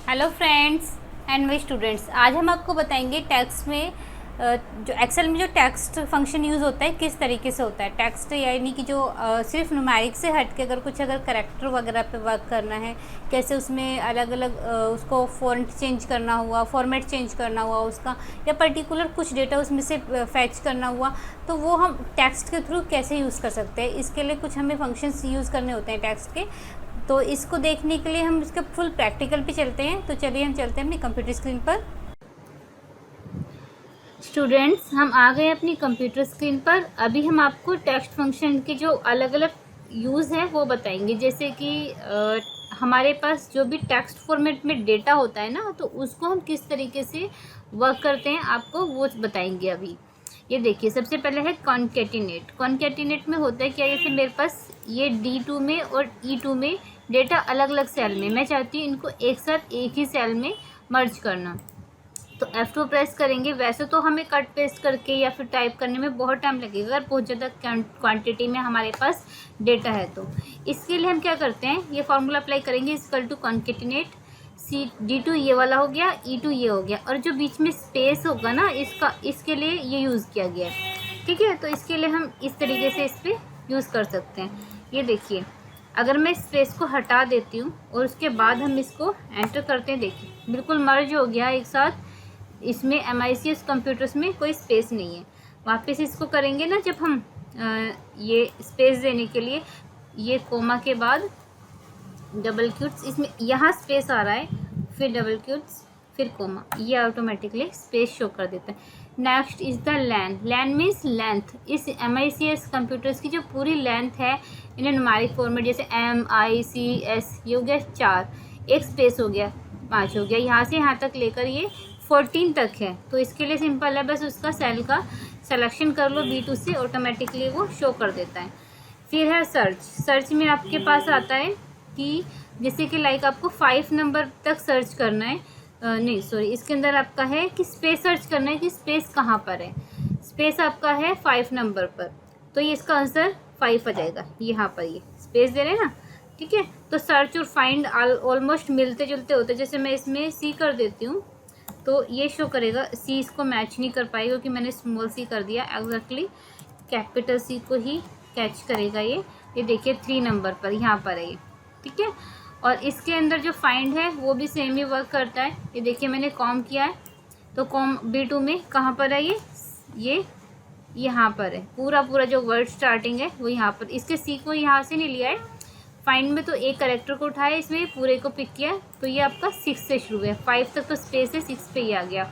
Hello friends and my students, आज हम आपको बताएंगे टेक्स्ट में जो एक्सेल में जो टेक्स्ट फंक्शन यूज़ होता है किस तरीके से होता है। टेक्स्ट यानी कि जो सिर्फ न्यूमेरिक से हट के अगर करेक्टर वगैरह पे वर्क करना है, कैसे उसमें अलग अलग उसको फॉन्ट चेंज करना हुआ, फॉर्मेट चेंज करना हुआ उसका, या पर्टिकुलर कुछ डेटा उसमें से फैच करना हुआ, तो वो हम टेक्स्ट के थ्रू कैसे यूज़ कर सकते हैं। इसके लिए कुछ हमें फंक्शंस यूज़ करने होते हैं टेक्स्ट के। तो इसको देखने के लिए हम इसके फुल प्रैक्टिकल पे चलते हैं। तो चलिए हम चलते हैं अपनी कंप्यूटर स्क्रीन पर। स्टूडेंट्स, हम आ गए अपनी कंप्यूटर स्क्रीन पर। अभी हम आपको टेक्स्ट फंक्शन के जो अलग अलग यूज़ हैं वो बताएंगे। जैसे कि हमारे पास जो भी टेक्स्ट फॉर्मेट में डेटा होता है ना, तो उसको हम किस तरीके से वर्क करते हैं आपको वो बताएंगे अभी। ये देखिए, सबसे पहले है कॉन्केटिनेट। कॉन्केटिनेट में होता है क्या, जैसे मेरे पास ये D2 में और E2 में डेटा अलग अलग सेल में, मैं चाहती हूँ इनको एक साथ एक ही सेल में मर्ज करना, तो F2 प्रेस करेंगे। वैसे तो हमें कट पेस्ट करके या फिर टाइप करने में बहुत टाइम लगेगा अगर बहुत ज़्यादा क्वांटिटी में हमारे पास डेटा है। तो इसके लिए हम क्या करते हैं, ये फॉर्मूला अप्लाई करेंगे, इक्वल टू कॉन्केटिनेट D2 ये वाला हो गया, E2 ये हो गया, और जो बीच में स्पेस होगा ना इसके लिए ये यूज़ किया गया है। ठीक है, तो इसके लिए हम इस तरीके से इस पर यूज़ कर सकते हैं। ये देखिए, अगर मैं स्पेस को हटा देती हूँ और उसके बाद हम इसको एंटर करते हैं, देखिए बिल्कुल मर्ज हो गया एक साथ। इसमें MICS कंप्यूटर्स में कोई स्पेस नहीं है। वापस इसको करेंगे ना जब हम ये स्पेस देने के लिए, ये कोमा के बाद डबल क्यूट्स, इसमें यहाँ स्पेस आ रहा है, फिर डबल क्यूट्स, फिर कोमा, ये ऑटोमेटिकली स्पेस शो कर देता है। Next is the len. Len means length. इस MICS कंप्यूटर्स की जो पूरी लेंथ है इन्हें न्यूमेरिक फॉर्मेट, जैसे MICS, ये हो गया 4, एक स्पेस हो गया 5 हो गया, यहाँ से यहाँ तक लेकर ये 14 तक है। तो इसके लिए सिंपल है, बस उसका सेल का सिलेक्शन कर लो B2 से, ऑटोमेटिकली वो शो कर देता है। फिर है सर्च। सर्च में आपके पास आता है कि जैसे कि लाइक आपको 5 नंबर तक सर्च करना है, नहीं सॉरी, इसके अंदर आपका है कि स्पेस सर्च करना है कि स्पेस कहाँ पर है। स्पेस आपका है 5 नंबर पर, तो ये इसका आंसर 5 आ जाएगा। यहाँ पर ये स्पेस दे रहे हैं ना, ठीक है। तो सर्च और फाइंड ऑलमोस्ट मिलते जुलते होते हैं। जैसे मैं इसमें C कर देती हूँ तो ये शो करेगा, C इसको मैच नहीं कर पाएगा क्योंकि मैंने स्मॉल c कर दिया, एग्जैक्टली कैपिटल C को ही कैच करेगा ये देखिए 3 नंबर पर यहाँ पर है ये, ठीक है। और इसके अंदर जो फाइंड है वो भी सेम ही वर्क करता है। ये देखिए मैंने कॉम किया है, तो कॉम B2 में कहाँ पर है ये यहाँ पर है। पूरा जो वर्ड स्टार्टिंग है वो यहाँ पर, इसके C को यहाँ से नहीं लिया है। फाइंड में तो एक करेक्टर को उठाया, इसमें पूरे को पिक किया, तो ये आपका 6 से शुरू है। 5 तक तो स्पेस है, 6 पे ही आ गया।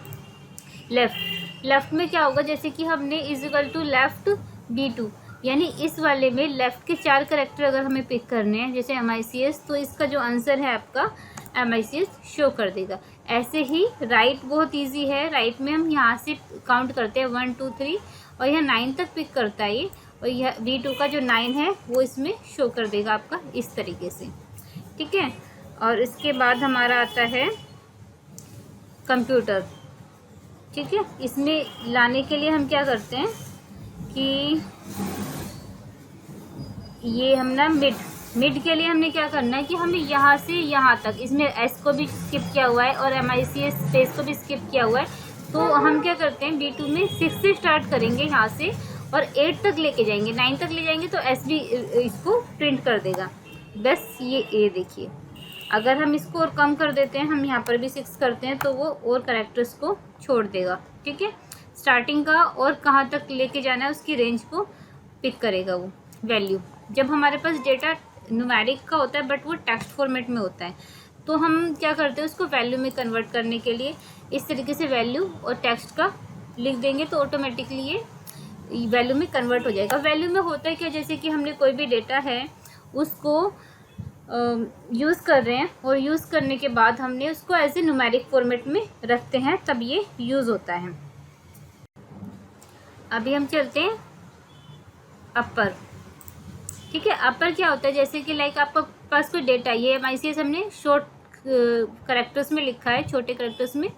लेफ्ट में क्या होगा, जैसे कि हमने is equal to left B2, यानी इस वाले में लेफ्ट के 4 करेक्टर अगर हमें पिक करने हैं जैसे MICS, तो इसका जो आंसर है आपका MICS शो कर देगा। ऐसे ही राइट बहुत ईजी है। राइट में हम यहाँ से काउंट करते हैं 1 2 3, और यहाँ 9 तक पिक करता है ये, और यह B2 का जो 9 है वो इसमें शो कर देगा आपका इस तरीके से, ठीक है। और इसके बाद हमारा आता है कंप्यूटर, ठीक है। इसमें लाने के लिए हम क्या करते हैं कि ये हम ना मिड के लिए हमने क्या करना है कि हमें यहाँ से यहाँ तक, इसमें S को भी स्किप किया हुआ है और MICS स्पेस को भी स्किप किया हुआ है। तो हम क्या करते हैं, B2 में 6 से स्टार्ट करेंगे यहाँ से और 8 तक लेके जाएंगे, 9 तक ले जाएंगे, तो S भी इसको प्रिंट कर देगा। बस ये देखिए, अगर हम इसको और कम कर देते हैं, हम यहाँ पर भी 6 करते हैं, तो वो और कैरेक्टर्स को छोड़ देगा, ठीक है। स्टार्टिंग का और कहाँ तक लेके जाना है उसकी रेंज को पिक करेगा वो वैल्यू। जब हमारे पास डेटा न्यूमेरिक का होता है बट वो टेक्स्ट फॉर्मेट में होता है, तो हम क्या करते हैं उसको वैल्यू में कन्वर्ट करने के लिए इस तरीके से वैल्यू और टेक्स्ट का लिख देंगे, तो ऑटोमेटिकली ये वैल्यू में कन्वर्ट हो जाएगा। वैल्यू में होता है क्या, जैसे कि हमने कोई भी डेटा है उसको यूज़ कर रहे हैं और यूज़ करने के बाद हमने उसको एज ए न्यूमेरिक फॉर्मेट में रखते हैं, तब ये यूज़ होता है। अभी हम चलते हैं अपर, ठीक है। अपर क्या होता है, जैसे कि लाइक आपके पास कोई डेटा, ये MICS हमने शॉर्ट करेक्टर्स में लिखा है, छोटे करेक्टर्स में,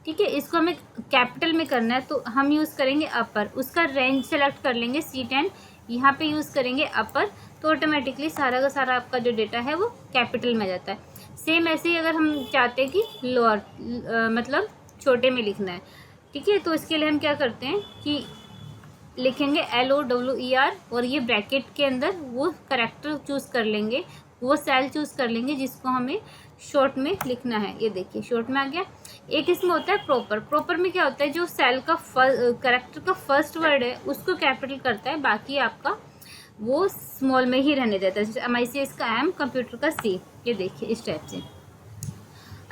ठीक है। इसको हमें कैपिटल में करना है, तो हम यूज़ करेंगे अपर। उसका रेंज सेलेक्ट कर लेंगे C10, यहाँ पे यूज़ करेंगे अपर, तो ऑटोमेटिकली सारा का सारा आपका जो डेटा है वो कैपिटल में जाता है। सेम ऐसे ही अगर हम चाहते हैं कि लोअर मतलब छोटे में लिखना है, ठीक है, तो इसके लिए हम क्या करते हैं कि लिखेंगे LOWER और ये ब्रैकेट के अंदर वो करेक्टर चूज़ कर लेंगे, वो सेल चूज़ कर लेंगे जिसको हमें शॉर्ट में लिखना है। ये देखिए शॉर्ट में आ गया। एक इसमें होता है प्रॉपर। प्रॉपर में क्या होता है, जो सेल का करेक्टर का फर्स्ट वर्ड है उसको कैपिटल करता है, बाकी आपका वो स्मॉल में ही रहने देता है, जैसे MICS का M, कंप्यूटर का C। ये देखिए इस टाइप से।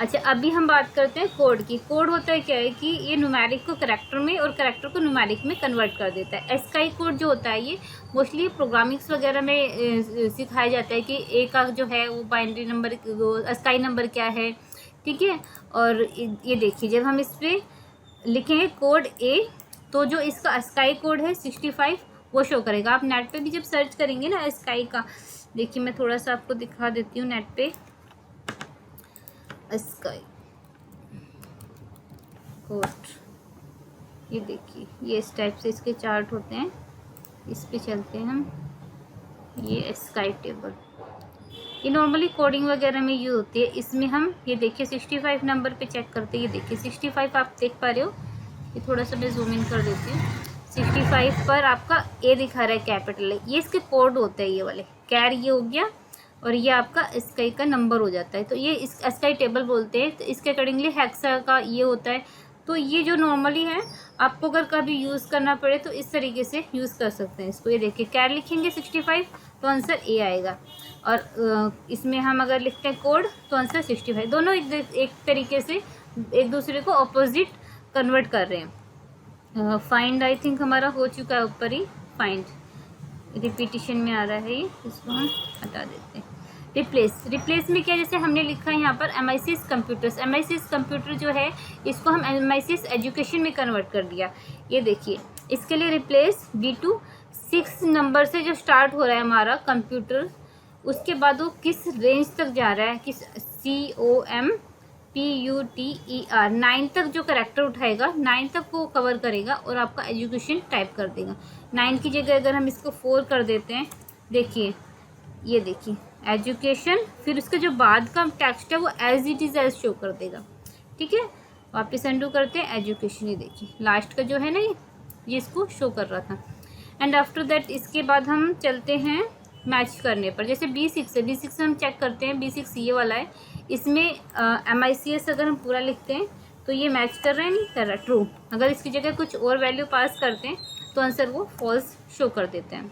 अच्छा, अभी हम बात करते हैं कोड की। कोड होता है क्या है कि ये न्यूमेरिक को करैक्टर में और करैक्टर को न्यूमेरिक में कन्वर्ट कर देता है। एस्काई कोड जो होता है ये मोस्टली प्रोग्रामिंग्स वगैरह में सिखाया जाता है कि ए का जो है वो बाइनरी नंबर, एस्काई नंबर क्या है, ठीक है। और ये देखिए जब हम इस पर लिखेंगे कोड ए, तो जो इसका एस्काई कोड है 65 वो शो करेगा। आप नेट पे भी जब सर्च करेंगे ना एस्काई का, देखिए मैं थोड़ा सा आपको दिखा देती हूँ नेट पे। एस्काई कोड, ये देखिए ये इस टाइप से इसके चार्ट होते हैं, इस पे चलते हैं हम। ये एस्काई टेबल ये नॉर्मली कोडिंग वगैरह में यूज होती है। इसमें हम ये देखिए 65 नंबर पे चेक करते हैं। ये देखिए 65 आप देख पा रहे हो, ये थोड़ा सा मैं जूम इन कर देती हूँ। 65 पर आपका ए दिखा रहा है कैपिटल है, ये इसके कोड होते हैं ये वाले। कैर ये हो गया और ये आपका एस्काई का नंबर हो जाता है, तो ये इस एस्काई टेबल बोलते हैं। तो इसके अकॉर्डिंगली हेक्सा का ये होता है। तो ये जो नॉर्मली है, आपको अगर कभी यूज़ करना पड़े तो इस तरीके से यूज़ कर सकते हैं इसको। ये देखिए कैर लिखेंगे 65 तो आंसर ए आएगा, और इसमें हम अगर लिखते हैं कोड तो आंसर 65। दोनों एक तरीके से एक दूसरे को अपोजिट कन्वर्ट कर रहे हैं। फाइंड आई थिंक हमारा हो चुका है ऊपर ही। फाइंड रिपीटिशन में आ रहा है ये, इसको हम हटा देते हैं। रिप्लेस, रिप्लेस में क्या, जैसे हमने लिखा है यहाँ पर MICS कंप्यूटर्स। MICS कंप्यूटर जो है इसको हम MICS एजुकेशन में कन्वर्ट कर दिया। ये देखिए इसके लिए रिप्लेस B2 6 नंबर से जो स्टार्ट हो रहा है हमारा कंप्यूटर, उसके बाद वो किस रेंज तक जा रहा है, किस COMPUTER 9 तक जो करेक्टर उठाएगा 9 तक वो कवर करेगा और आपका एजुकेशन टाइप कर देगा। 9 की जगह अगर हम इसको 4 कर देते हैं, देखिए ये देखिए एजुकेशन, फिर उसके जो बाद का टेक्स्ट है वो as it is as show कर देगा, ठीक है। वापस अंडू करते हैं एजुकेशन, ये देखिए लास्ट का जो है ना ये इसको शो कर रहा था। एंड आफ्टर दैट इसके बाद हम चलते हैं मैच करने पर। जैसे B6 है, B6 हम चेक करते हैं, B6 ये वाला है, इसमें MICS अगर हम पूरा लिखते हैं तो ये मैच कर रहा है, नहीं कर रहा, ट्रू। अगर इसकी जगह कुछ और वैल्यू पास करते हैं तो आंसर वो फॉल्स शो कर देते हैं।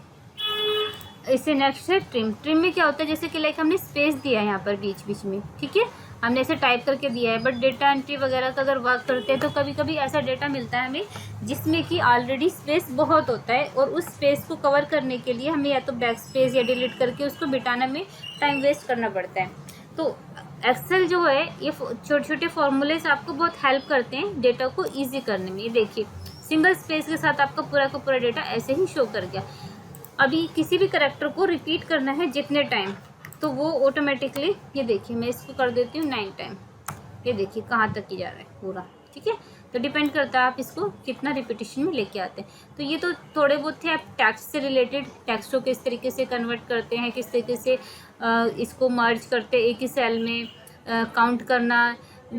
इससे नेक्स्ट है ट्रिम। ट्रिम में क्या होता है, जैसे कि लाइक हमने स्पेस दिया है यहाँ पर बीच बीच में, ठीक है, हमने ऐसे टाइप करके दिया है, बट डेटा एंट्री वगैरह का अगर वर्क करते हैं तो कभी कभी ऐसा डेटा मिलता है हमें जिसमें कि ऑलरेडी स्पेस बहुत होता है, और उस स्पेस को कवर करने के लिए हमें या तो बैक स्पेस या डिलीट करके उसको बिटाने में टाइम वेस्ट करना पड़ता है। तो एक्सेल जो है ये छोटे छोटे फॉर्मूलेस आपको बहुत हेल्प करते हैं डेटा को ईजी करने में। ये देखिए सिंगल स्पेस के साथ आपका पूरा का पूरा डेटा ऐसे ही शो कर गया। अभी किसी भी करेक्टर को रिपीट करना है जितने टाइम, तो वो ऑटोमेटिकली, ये देखिए मैं इसको कर देती हूँ 9 टाइम, ये देखिए कहाँ तक ही जा रहा है पूरा, ठीक है। तो डिपेंड करता है आप इसको कितना रिपीटिशन में लेके आते हैं। तो ये तो थोड़े बहुत थे आप टेक्स्ट से रिलेटेड, टेक्स्ट को किस तरीके से कन्वर्ट करते हैं, किस तरीके से इसको मर्ज करते हैं एक ही सेल में, काउंट करना।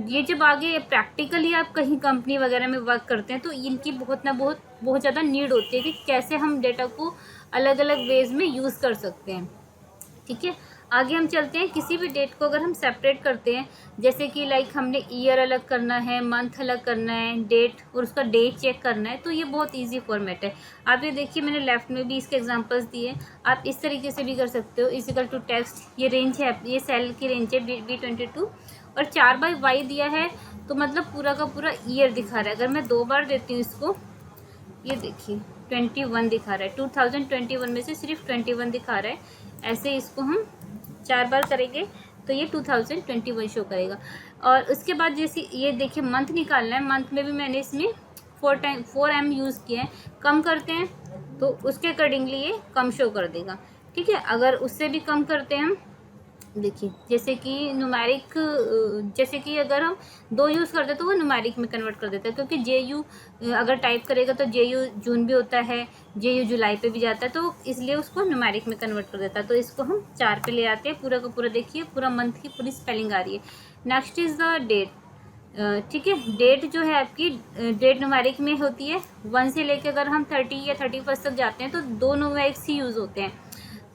ये जब आगे प्रैक्टिकली आप कहीं कंपनी वगैरह में वर्क करते हैं तो इनकी बहुत ज़्यादा नीड होती है कि कैसे हम डेटा को अलग अलग वेज में यूज़ कर सकते हैं, ठीक है। आगे हम चलते हैं, किसी भी डेट को अगर हम सेपरेट करते हैं, जैसे कि लाइक हमने ईयर अलग करना है, मंथ अलग करना है, डेट और उसका डेट चेक करना है, तो ये बहुत इजी फॉर्मेट है। आप ये देखिए मैंने लेफ्ट में भी इसके एग्जांपल्स दिए, आप इस तरीके से भी कर सकते हो। इक्वल टू टेक्स्ट, ये रेंज है, ये सेल की रेंज है B22 और 4/Y दिया है, तो मतलब पूरा का पूरा ईयर दिखा रहा है। अगर मैं 2 बार देती हूँ इसको, ये देखिए 21 दिखा रहा है, 2021 में से सिर्फ 21 दिखा रहा है। ऐसे इसको हम 4 बार करेंगे तो ये 2021 शो करेगा। और उसके बाद जैसे ये देखिए मंथ निकालना है, मंथ में भी मैंने इसमें 4M यूज़ किया है। कम करते हैं तो उसके अकॉर्डिंगली ये कम शो कर देगा, ठीक है। अगर उससे भी कम करते हैं हम देखिए जैसे कि न्यूमेरिक, जैसे कि अगर हम 2 यूज़ करते हैं तो वो न्यूमेरिक में कन्वर्ट कर देता है, क्योंकि JU अगर टाइप करेगा तो JU जून भी होता है, JU जुलाई पे भी जाता है, तो इसलिए उसको न्यूमेरिक में कन्वर्ट कर देता है। तो इसको हम 4 पे ले आते हैं। पूरा का पूरा देखिए, पूरा मंथ की पूरी स्पेलिंग आ रही है। Next is the date. ठीक है, डेट जो है आपकी, डेट न्यूमेरिक में होती है। 1 से लेकर अगर हम 30 या 31 तक जाते हैं तो 2 न्यूमेरिक्स ही यूज़ होते हैं,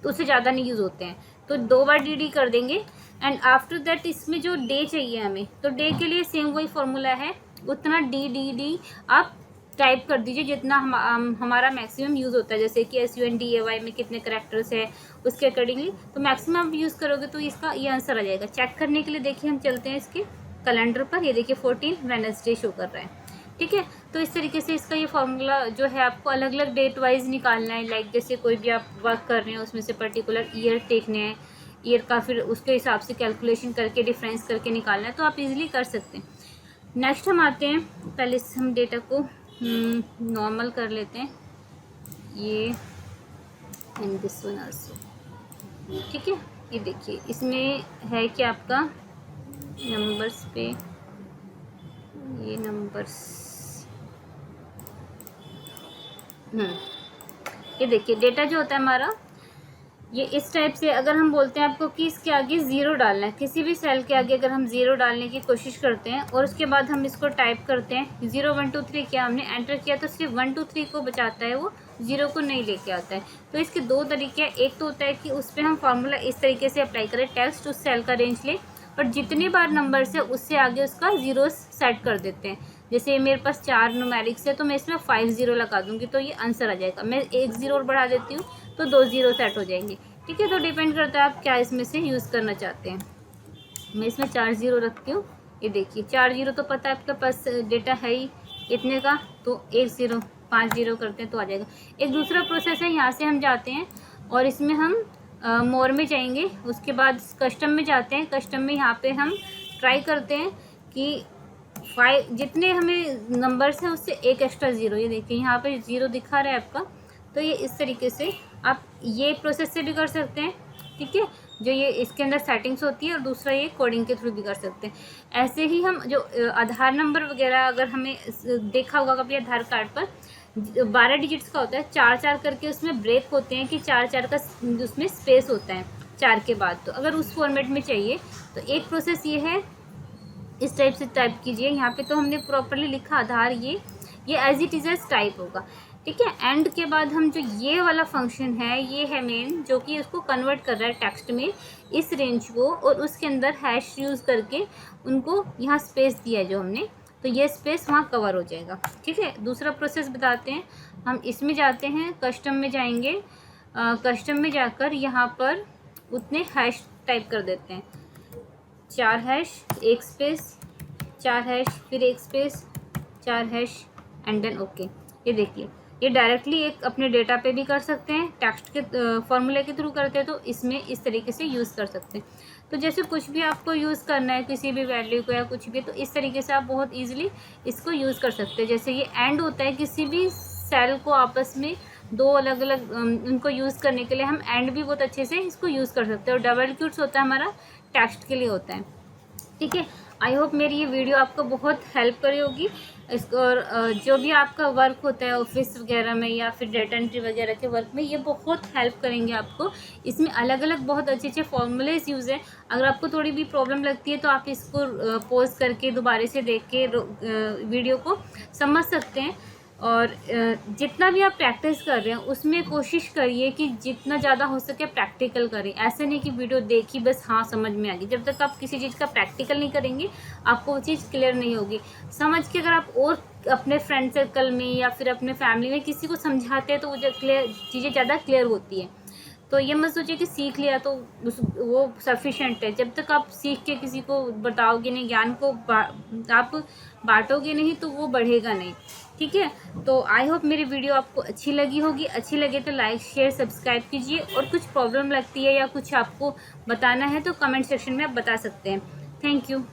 तो उससे ज़्यादा नहीं यूज़ होते हैं। तो 2 बार DD कर देंगे। एंड आफ्टर दैट इसमें जो डे चाहिए हमें, तो डे के लिए सेम वही फॉर्मूला है, उतना DDD आप टाइप कर दीजिए जितना हमारा मैक्सिमम यूज़ होता है। जैसे कि SUNDAY में कितने करेक्टर्स है उसके अकॉर्डिंगली तो मैक्सिमम आप यूज़ करोगे तो इसका ये आंसर आ जाएगा। चेक करने के लिए देखिए हम चलते हैं इसके कैलेंडर पर। ये देखिए 14 वेडनेसडे शो कर रहा है। ठीक है, तो इस तरीके से इसका ये फार्मूला जो है आपको अलग अलग डेट वाइज निकालना है। लाइक जैसे कोई भी आप वर्क कर रहे हैं उसमें से पर्टिकुलर ईयर देखने हैं, ईयर का फिर उसके हिसाब से कैलकुलेशन करके डिफरेंस करके निकालना है, तो आप इजीली कर सकते हैं। नेक्स्ट हम आते हैं, पहले हम डेटा को नॉर्मल कर लेते हैं, ये एंड दिस वन आल्सो। ठीक है, ये देखिए इसमें है कि आपका नंबर्स पे, ये नंबर्स, ये देखिए डेटा जो होता है हमारा ये इस टाइप से, अगर हम बोलते हैं आपको कि इसके आगे 0 डालना है, किसी भी सेल के आगे अगर हम 0 डालने की कोशिश करते हैं और उसके बाद हम इसको टाइप करते हैं 0 1 2 3 किया, हमने एंटर किया तो सिर्फ 1 2 3 को बचाता है, वो 0 को नहीं लेके आता है। तो इसके 2 तरीके हैं। एक तो होता है कि उस पर हम फार्मूला इस तरीके से अप्लाई करें, टेक्स्ट उस सेल का रेंज ले और जितनी बार नंबर से उससे आगे उसका 0 सेट कर देते हैं। जैसे मेरे पास 4 न्यूमेरिक्स है तो मैं इसमें 5 0 लगा दूंगी तो ये आंसर आ जाएगा। मैं 1 0 और बढ़ा देती हूँ तो 2 0 सेट हो जाएंगे। ठीक है, तो डिपेंड करता है आप क्या इसमें से यूज़ करना चाहते हैं। मैं इसमें 4 0 रखती हूँ। ये देखिए 4 0 तो पता है आपके पास डेटा है ही इतने का, तो 1 0 5 0 करते हैं तो आ जाएगा। एक दूसरा प्रोसेस है, यहाँ से हम जाते हैं और इसमें हम मोर में जाएंगे, उसके बाद कस्टम में जाते हैं। कस्टम में यहाँ पे हम ट्राई करते हैं कि 5 जितने हमें नंबर्स हैं उससे एक एक्स्ट्रा 0, ये देखिए यहाँ पे 0 दिखा रहा है आपका, तो ये इस तरीके से आप ये प्रोसेस से भी कर सकते हैं। ठीक है, जो ये इसके अंदर सेटिंग्स होती है, और दूसरा ये कोडिंग के थ्रू भी कर सकते हैं। ऐसे ही हम जो आधार नंबर वगैरह अगर हमें देखा होगा कभी आधार कार्ड पर 12 डिजिट्स का होता है, 4 4 करके उसमें ब्रेक होते हैं कि 4 4 का उसमें स्पेस होता है 4 के बाद। तो अगर उस फॉर्मेट में चाहिए तो एक प्रोसेस ये है, इस टाइप से टाइप कीजिए। यहाँ पे तो हमने प्रॉपरली लिखा आधार, ये as it is as type होगा। ठीक है, एंड के बाद हम जो ये वाला फंक्शन है, ये है मेन, जो कि उसको कन्वर्ट कर रहा है टेक्स्ट में इस रेंज को, और उसके अंदर हैश यूज़ करके उनको यहाँ स्पेस दिया है जो हमने, तो ये स्पेस वहाँ कवर हो जाएगा। ठीक है, दूसरा प्रोसेस बताते हैं। हम इसमें जाते हैं, कस्टम में जाएंगे, कस्टम में जाकर यहाँ पर उतने हैश टाइप कर देते हैं, 4 हैश 1 स्पेस, 4 हैश फिर 1 space, 4 hash and then okay. ये देखिए ये डायरेक्टली एक अपने डेटा पे भी कर सकते हैं, टेक्स्ट के फॉर्मूले के थ्रू करते हैं तो इसमें इस तरीके से यूज़ कर सकते हैं। तो जैसे कुछ भी आपको यूज़ करना है किसी भी वैल्यू को या कुछ भी, तो इस तरीके से आप बहुत ईजिली इसको यूज़ कर सकते हैं। जैसे ये एंड होता है, किसी भी सेल को आपस में 2 अलग अलग उनको यूज़ करने के लिए हम एंड भी बहुत अच्छे से इसको यूज़ कर सकते हैं। और डबल क्यूट्स होता है हमारा, टेक्स्ट के लिए होता है। ठीक है, आई होप मेरी ये वीडियो आपको बहुत हेल्प करी होगी इसको, और जो भी आपका वर्क होता है ऑफिस वगैरह में या फिर डेटा एंट्री वगैरह के वर्क में, ये बहुत हेल्प करेंगे आपको। इसमें अलग अलग बहुत अच्छे अच्छे फॉर्मूलेज यूज़ हैं। अगर आपको थोड़ी भी प्रॉब्लम लगती है तो आप इसको पॉज करके दोबारा से देख के वीडियो को समझ सकते हैं। और जितना भी आप प्रैक्टिस कर रहे हैं उसमें कोशिश करिए कि जितना ज़्यादा हो सके प्रैक्टिकल करें। ऐसे नहीं कि वीडियो देखी बस हाँ समझ में आ गई। जब तक आप किसी चीज़ का प्रैक्टिकल नहीं करेंगे आपको वो चीज़ क्लियर नहीं होगी। समझ के अगर आप और अपने फ्रेंड सर्कल में या फिर अपने फैमिली में किसी को समझाते हैं तो वो चीज़ें ज़्यादा क्लियर होती हैं। तो ये मत सोचिए कि सीख लिया तो वो सफिशेंट है। जब तक आप सीख के किसी को बताओगे नहीं, ज्ञान को आप बांटोगे नहीं तो वो बढ़ेगा नहीं। ठीक है, तो आई होप मेरी वीडियो आपको अच्छी लगी होगी। अच्छी लगे तो लाइक शेयर सब्सक्राइब कीजिए, और कुछ प्रॉब्लम लगती है या कुछ आपको बताना है तो कमेंट सेक्शन में आप बता सकते हैं। Thank you.